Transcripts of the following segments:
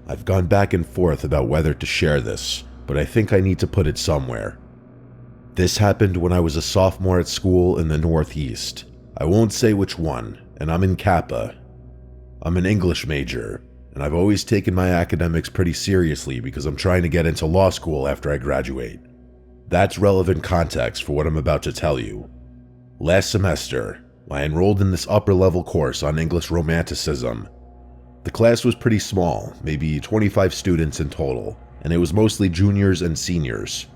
I've gone back and forth about whether to share this, but I think I need to put it somewhere. This happened when I was a sophomore at school in the Northeast. I won't say which one, and I'm in Kappa. I'm an English major, and I've always taken my academics pretty seriously because I'm trying to get into law school after I graduate. That's relevant context for what I'm about to tell you. Last semester, I enrolled in this upper-level course on English Romanticism. The class was pretty small, maybe 25 students in total, and it was mostly juniors and seniors.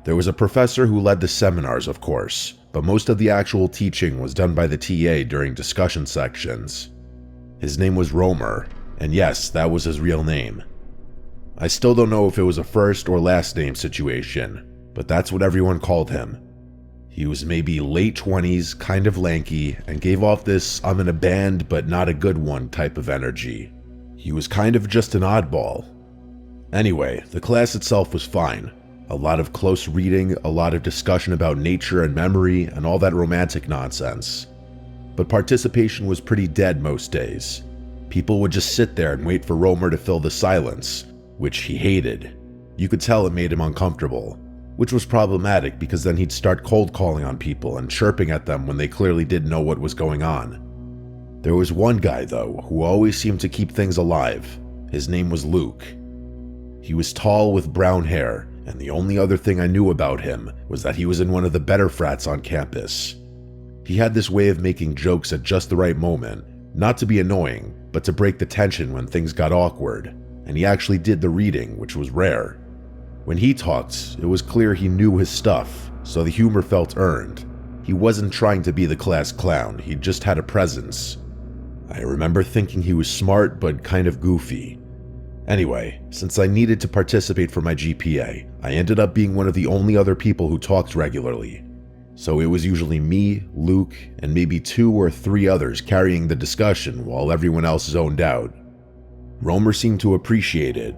There was a professor who led the seminars, of course, but most of the actual teaching was done by the TA during discussion sections. His name was Romer, and yes, that was his real name. I still don't know if it was a first or last name situation, but that's what everyone called him. He was maybe late 20s, kind of lanky, and gave off this I'm in a band but not a good one type of energy. He was kind of just an oddball. Anyway, the class itself was fine. A lot of close reading, a lot of discussion about nature and memory, and all that romantic nonsense. But participation was pretty dead most days. People would just sit there and wait for Romer to fill the silence, which he hated. You could tell it made him uncomfortable, which was problematic because then he'd start cold calling on people and chirping at them when they clearly didn't know what was going on. There was one guy, though, who always seemed to keep things alive. His name was Luke. He was tall with brown hair, and the only other thing I knew about him was that he was in one of the better frats on campus. He had this way of making jokes at just the right moment, not to be annoying, but to break the tension when things got awkward, and he actually did the reading, which was rare. When he talked, it was clear he knew his stuff, so the humor felt earned. He wasn't trying to be the class clown, he just had a presence. I remember thinking he was smart but kind of goofy. Anyway, since I needed to participate for my GPA, I ended up being one of the only other people who talked regularly. So it was usually me, Luke, and maybe 2 or 3 others carrying the discussion while everyone else zoned out. Romer seemed to appreciate it.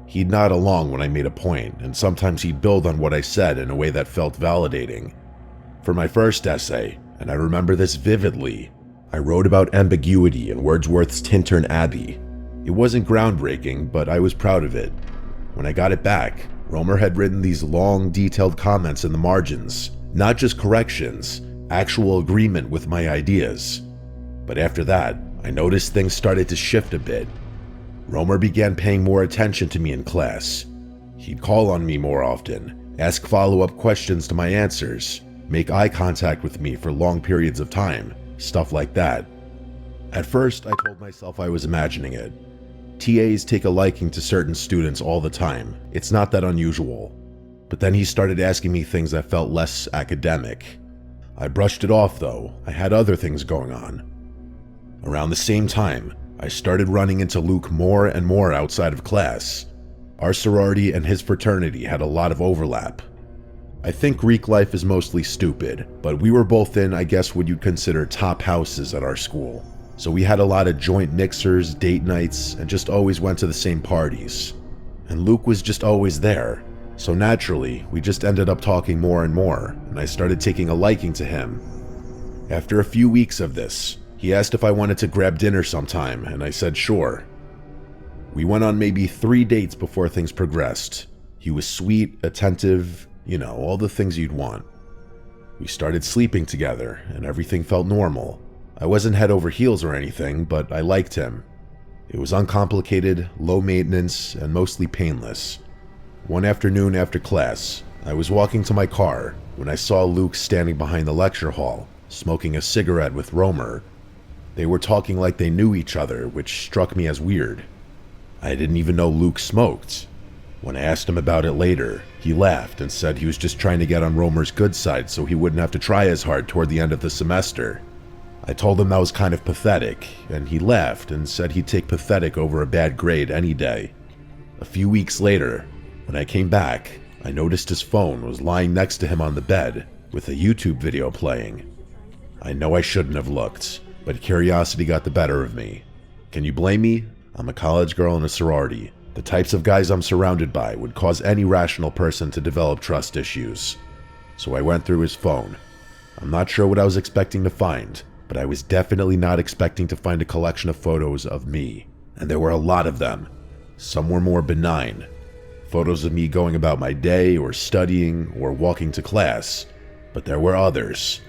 He'd nod along when I made a point, and sometimes he'd build on what I said in a way that felt validating. For my first essay, and I remember this vividly, I wrote about ambiguity in Wordsworth's Tintern Abbey. It wasn't groundbreaking, but I was proud of it. When I got it back, Romer had written these long, detailed comments in the margins, not just corrections, actual agreement with my ideas. But after that, I noticed things started to shift a bit. Romer began paying more attention to me in class. He'd call on me more often, ask follow-up questions to my answers, make eye contact with me for long periods of time, stuff like that. At first, I told myself I was imagining it. TAs take a liking to certain students all the time. It's not that unusual. But then he started asking me things that felt less academic. I brushed it off though. I had other things going on. Around the same time, I started running into Luke more and more outside of class. Our sorority and his fraternity had a lot of overlap. I think Greek life is mostly stupid, but we were both in, I guess, what you'd consider top houses at our school. So we had a lot of joint mixers, date nights, and just always went to the same parties. And Luke was just always there. So naturally, we just ended up talking more and more, and I started taking a liking to him. After a few weeks of this, he asked if I wanted to grab dinner sometime, and I said sure. We went on maybe 3 dates before things progressed. He was sweet, attentive, all the things you'd want. We started sleeping together, and everything felt normal. I wasn't head over heels or anything, but I liked him. It was uncomplicated, low maintenance, and mostly painless. One afternoon after class, I was walking to my car when I saw Luke standing behind the lecture hall, smoking a cigarette with Romer. They were talking like they knew each other, which struck me as weird. I didn't even know Luke smoked. When I asked him about it later, he laughed and said he was just trying to get on Romer's good side so he wouldn't have to try as hard toward the end of the semester. I told him that was kind of pathetic, and he laughed and said he'd take pathetic over a bad grade any day. A few weeks later, when I came back, I noticed his phone was lying next to him on the bed, with a YouTube video playing. I know I shouldn't have looked, but curiosity got the better of me. Can you blame me? I'm a college girl in a sorority. The types of guys I'm surrounded by would cause any rational person to develop trust issues. So I went through his phone. I'm not sure what I was expecting to find, but I was definitely not expecting to find a collection of photos of me, and there were a lot of them. Some were more benign. Photos of me going about my day or studying or walking to class. But there were others.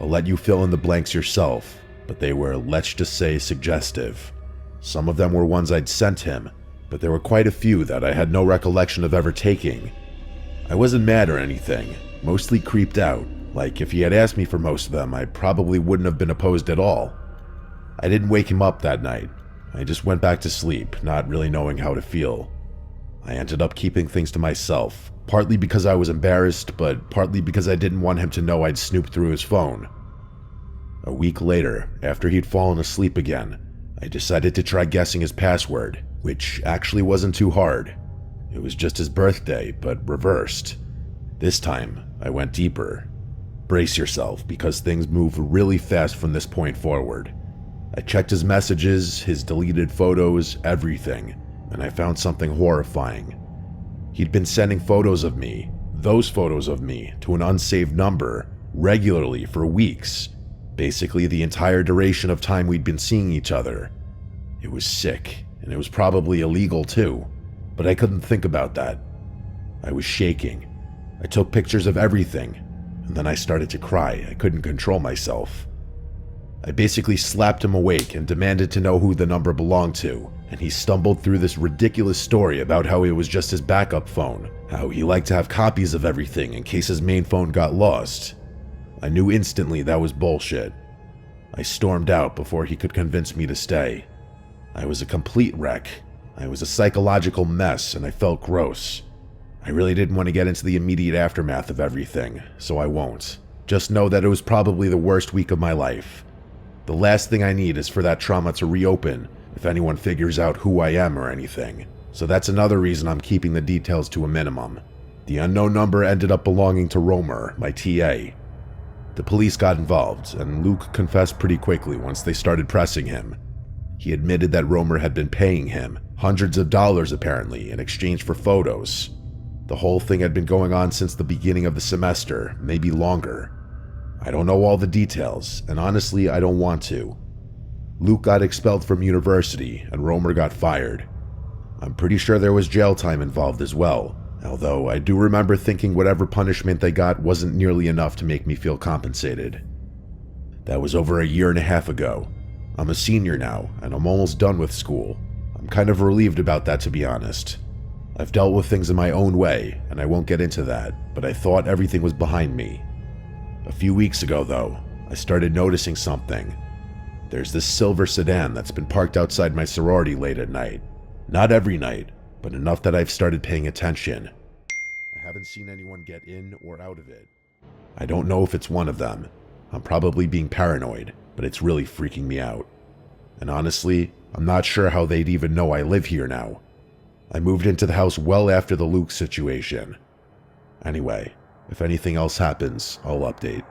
I'll let you fill in the blanks yourself, but they were, let's just say, suggestive. Some of them were ones I'd sent him, but there were quite a few that I had no recollection of ever taking. I wasn't mad or anything, mostly creeped out. Like, if he had asked me for most of them, I probably wouldn't have been opposed at all. I didn't wake him up that night. I just went back to sleep, not really knowing how to feel. I ended up keeping things to myself, partly because I was embarrassed, but partly because I didn't want him to know I'd snooped through his phone. A week later, after he'd fallen asleep again, I decided to try guessing his password, which actually wasn't too hard. It was just his birthday, but reversed. This time, I went deeper. Brace yourself, because things move really fast from this point forward. I checked his messages, his deleted photos, everything, and I found something horrifying. He'd been sending photos of me, those photos of me, to an unsaved number, regularly for weeks. Basically the entire duration of time we'd been seeing each other. It was sick, and it was probably illegal too, but I couldn't think about that. I was shaking. I took pictures of everything, and then I started to cry. I couldn't control myself. I basically slapped him awake and demanded to know who the number belonged to, and he stumbled through this ridiculous story about how it was just his backup phone, how he liked to have copies of everything in case his main phone got lost. I knew instantly that was bullshit. I stormed out before he could convince me to stay. I was a complete wreck. I was a psychological mess, and I felt gross. I really didn't want to get into the immediate aftermath of everything, so I won't. Just know that it was probably the worst week of my life. The last thing I need is for that trauma to reopen if anyone figures out who I am or anything. So that's another reason I'm keeping the details to a minimum. The unknown number ended up belonging to Romer, my TA. The police got involved, and Luke confessed pretty quickly once they started pressing him. He admitted that Romer had been paying him, hundreds of dollars apparently, in exchange for photos. The whole thing had been going on since the beginning of the semester, maybe longer. I don't know all the details, and honestly, I don't want to. Luke got expelled from university, and Romer got fired. I'm pretty sure there was jail time involved as well, although I do remember thinking whatever punishment they got wasn't nearly enough to make me feel compensated. That was over a year and a half ago. I'm a senior now, and I'm almost done with school. I'm kind of relieved about that, to be honest. I've dealt with things in my own way, and I won't get into that, but I thought everything was behind me. A few weeks ago, though, I started noticing something. There's this silver sedan that's been parked outside my sorority late at night. Not every night, but enough that I've started paying attention. I haven't seen anyone get in or out of it. I don't know if it's one of them. I'm probably being paranoid, but it's really freaking me out. And honestly, I'm not sure how they'd even know I live here now. I moved into the house well after the Luke situation. Anyway, if anything else happens, I'll update.